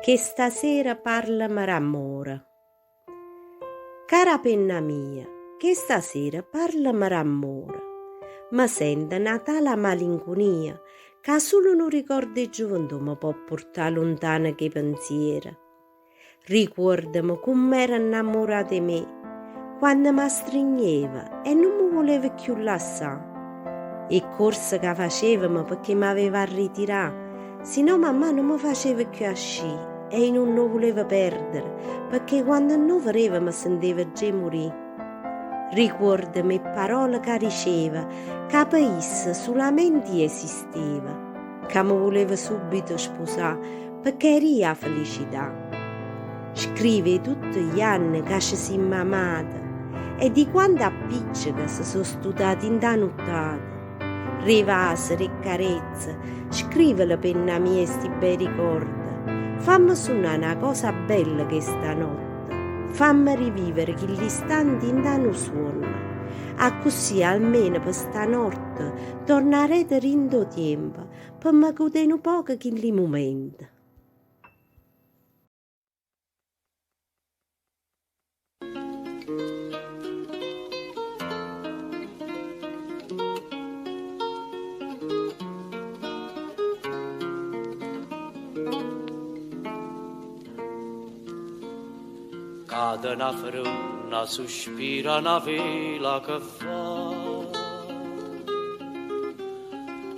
che stasera parlami d'amore. Cara penna mia, che stasera parlami d'amore. Mi sento una tale malinconia che solo un ricordo di gioventù mi può portare lontano che pensieri. Ricordami come ero innamorata di me, quando mi stringeva e non mi voleva più lasciare. E corse che facevamo perché mi aveva ritirato, se no mamma non mi faceva più uscire e non lo voleva perdere, perché quando non voleva mi sentiva già morire. Ricordami parole che riceva, che paese solamente esisteva, che mi voleva subito sposare perché era felicità. Scrive tutti gli anni che ci siamo amate e di quando appiccica si sono studati in da nottata. Rivasere e carezze, scrive la penna mia sti bei ricordi. Fammi suonare una cosa bella che stanotte, fammi rivivere quegli istanti in da suono. A così almeno per stanotte tornerete rindo tempo, per mi godere un po' quegli momenti. Cade una fruna, sospira una vela che fa,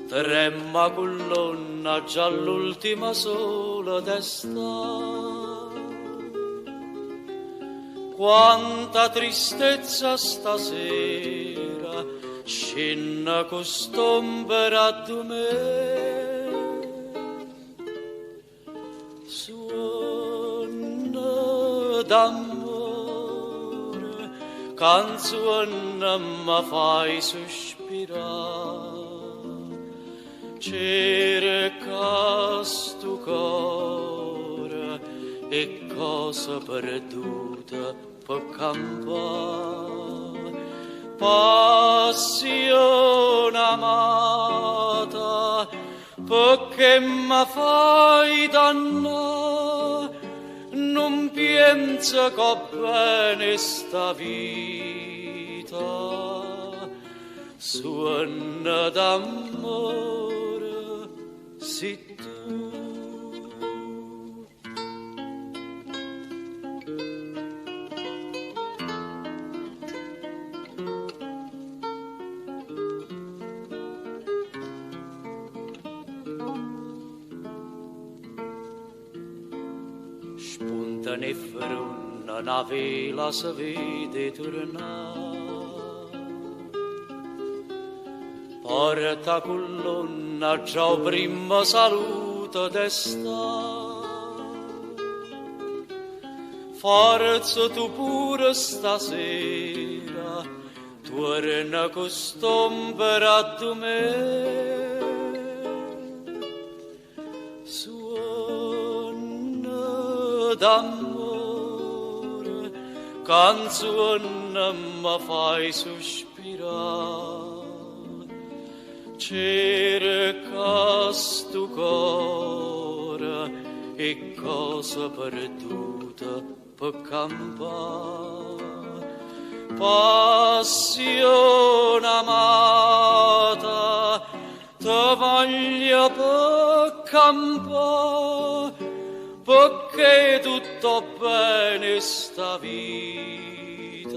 tremma collonna già l'ultima sola d'estate. Quanta tristezza stasera scende quest'ombra di me. Suona d'amore, canzone mi fai sospirare. Cerca sto cuore e cosa perduta per campare. Passione amata, perché mi fai dannare. Non penso che bene sta vita, suona d'amore, si tu. Spunta e fruna, una vela si vede tornare. Porta collonna già prima saluto d'estate. Forza tu pure stasera, torna quest'ombra di me. Suona d'amore, canzone mi fai sospirare. Cerca sto cuore e cosa perduta per campare. Passione amata, te voglio per campare, perché tutto bene sta vita,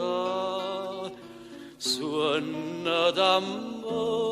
suona d'amore.